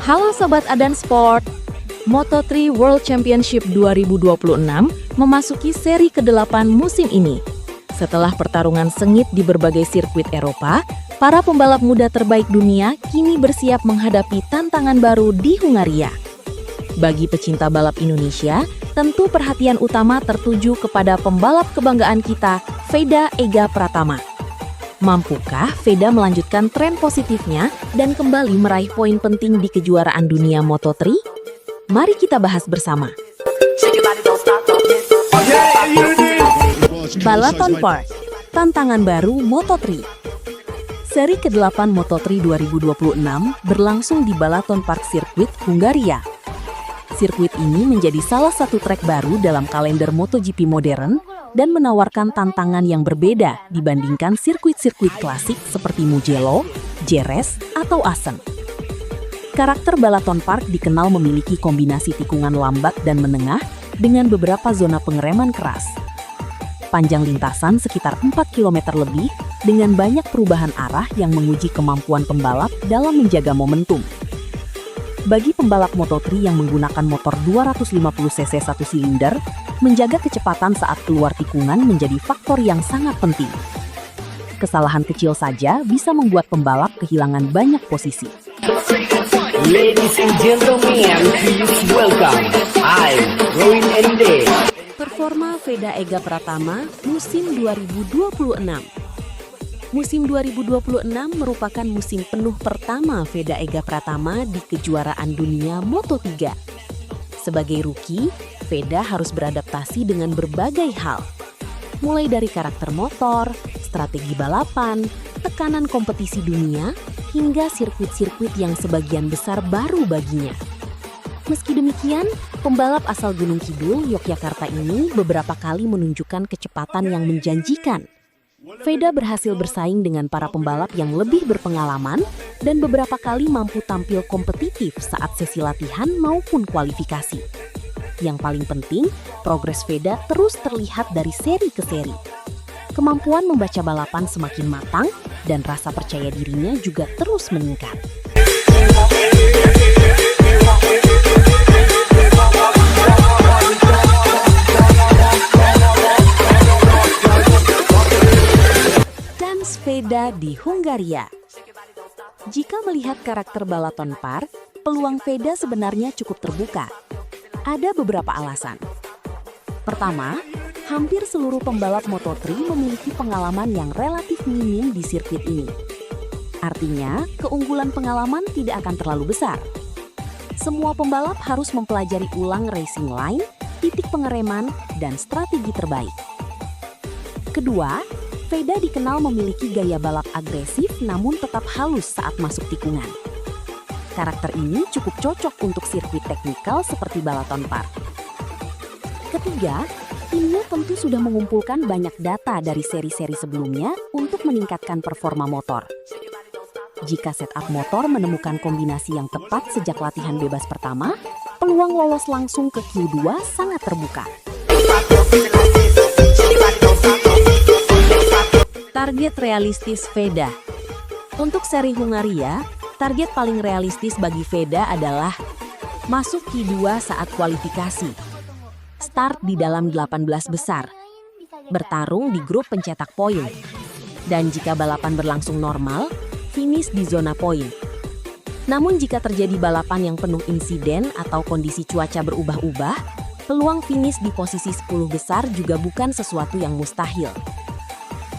Halo Sobat Adan Sport, Moto3 World Championship 2026 memasuki seri ke-8 musim ini. Setelah pertarungan sengit di berbagai sirkuit Eropa, para pembalap muda terbaik dunia kini bersiap menghadapi tantangan baru di Hungaria. Bagi pecinta balap Indonesia, tentu perhatian utama tertuju kepada pembalap kebanggaan kita, Veda Ega Pratama. Mampukah Veda melanjutkan tren positifnya dan kembali meraih poin penting di kejuaraan dunia Moto3? Mari kita bahas bersama. Balaton Park, tantangan baru Moto3. Seri ke-8 Moto3 2026 berlangsung di Balaton Park Circuit, Hungaria. Sirkuit ini menjadi salah satu trek baru dalam kalender MotoGP modern dan menawarkan tantangan yang berbeda dibandingkan sirkuit-sirkuit klasik seperti Mugello, Jerez, atau Assen. Karakter Balaton Park dikenal memiliki kombinasi tikungan lambat dan menengah dengan beberapa zona pengereman keras. Panjang lintasan sekitar 4 km lebih dengan banyak perubahan arah yang menguji kemampuan pembalap dalam menjaga momentum. Bagi pembalap Moto3 yang menggunakan motor 250cc satu silinder, menjaga kecepatan saat keluar tikungan menjadi faktor yang sangat penting. Kesalahan kecil saja bisa membuat pembalap kehilangan banyak posisi. Ladies and gentlemen, please welcome, I'm Roin Ende. Performa Veda Ega Pratama musim 2026. Musim 2026 merupakan musim penuh pertama Veda Ega Pratama di kejuaraan dunia Moto3. Sebagai rookie, Veda harus beradaptasi dengan berbagai hal. Mulai dari karakter motor, strategi balapan, tekanan kompetisi dunia, hingga sirkuit-sirkuit yang sebagian besar baru baginya. Meski demikian, pembalap asal Gunung Kidul, Yogyakarta ini beberapa kali menunjukkan kecepatan yang menjanjikan. Veda berhasil bersaing dengan para pembalap yang lebih berpengalaman dan beberapa kali mampu tampil kompetitif saat sesi latihan maupun kualifikasi. Yang paling penting, progres Veda terus terlihat dari seri ke seri. Kemampuan membaca balapan semakin matang dan rasa percaya dirinya juga terus meningkat. Veda di Hungaria. Jika melihat karakter Balaton Park, peluang Veda sebenarnya cukup terbuka. Ada beberapa alasan. Pertama, hampir seluruh pembalap Moto3 memiliki pengalaman yang relatif minim di sirkuit ini. Artinya, keunggulan pengalaman tidak akan terlalu besar. Semua pembalap harus mempelajari ulang racing line, titik pengereman, dan strategi terbaik. Kedua, Veda dikenal memiliki gaya balap agresif namun tetap halus saat masuk tikungan. Karakter ini cukup cocok untuk sirkuit teknikal seperti Balaton Park. Ketiga, timnya tentu sudah mengumpulkan banyak data dari seri-seri sebelumnya untuk meningkatkan performa motor. Jika setup motor menemukan kombinasi yang tepat sejak latihan bebas pertama, peluang lolos langsung ke Q2 sangat terbuka. Target realistis Veda. Untuk seri Hungaria, target paling realistis bagi Veda adalah masuk Q2 saat kualifikasi, start di dalam 18 besar, bertarung di grup pencetak poin, dan jika balapan berlangsung normal, finish di zona poin. Namun jika terjadi balapan yang penuh insiden atau kondisi cuaca berubah-ubah, peluang finish di posisi 10 besar juga bukan sesuatu yang mustahil.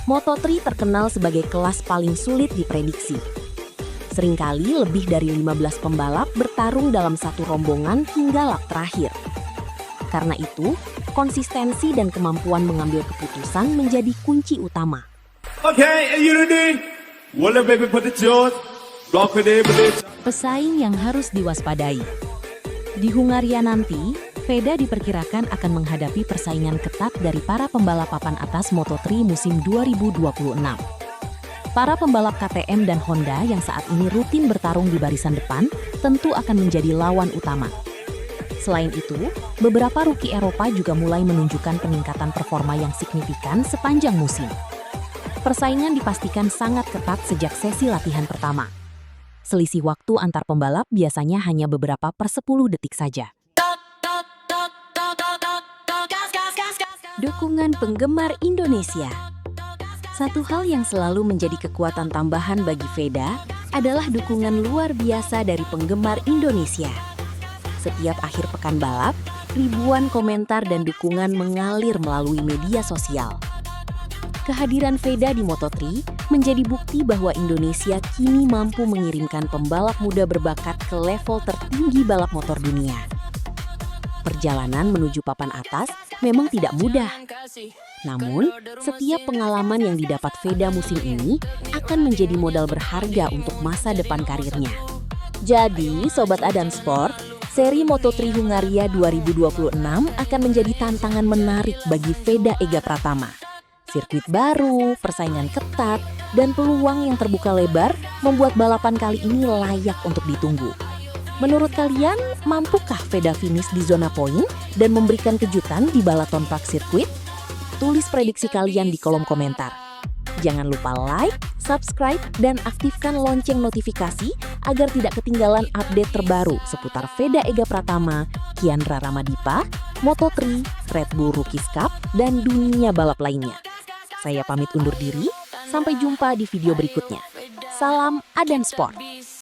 Moto3 terkenal sebagai kelas paling sulit diprediksi. Seringkali lebih dari 15 pembalap bertarung dalam satu rombongan hingga lap terakhir. Karena itu, konsistensi dan kemampuan mengambil keputusan menjadi kunci utama. Pesaing yang harus diwaspadai. Di Hungaria nanti, Veda diperkirakan akan menghadapi persaingan ketat dari para pembalap papan atas Moto3 musim 2026. Para pembalap KTM dan Honda yang saat ini rutin bertarung di barisan depan tentu akan menjadi lawan utama. Selain itu, beberapa rookie Eropa juga mulai menunjukkan peningkatan performa yang signifikan sepanjang musim. Persaingan dipastikan sangat ketat sejak sesi latihan pertama. Selisih waktu antar pembalap biasanya hanya beberapa per 10 detik saja. Dukungan penggemar Indonesia. Satu hal yang selalu menjadi kekuatan tambahan bagi Veda adalah dukungan luar biasa dari penggemar Indonesia. Setiap akhir pekan balap, ribuan komentar dan dukungan mengalir melalui media sosial. Kehadiran Veda di Moto3 menjadi bukti bahwa Indonesia kini mampu mengirimkan pembalap muda berbakat ke level tertinggi balap motor dunia. Perjalanan menuju papan atas memang tidak mudah. Namun, setiap pengalaman yang didapat Veda musim ini akan menjadi modal berharga untuk masa depan karirnya. Jadi, Sobat Adam Sport, seri Moto3 Hungaria 2026 akan menjadi tantangan menarik bagi Veda Ega Pratama. Sirkuit baru, persaingan ketat, dan peluang yang terbuka lebar membuat balapan kali ini layak untuk ditunggu. Menurut kalian, mampukah Veda finish di zona poin dan memberikan kejutan di Balaton Park Circuit? Tulis prediksi kalian di kolom komentar. Jangan lupa like, subscribe, dan aktifkan lonceng notifikasi agar tidak ketinggalan update terbaru seputar Veda Ega Pratama, Kiandra Ramadipa, Moto3, Red Bull Rookies Cup, dan dunia balap lainnya. Saya pamit undur diri, sampai jumpa di video berikutnya. Salam Adam Sport.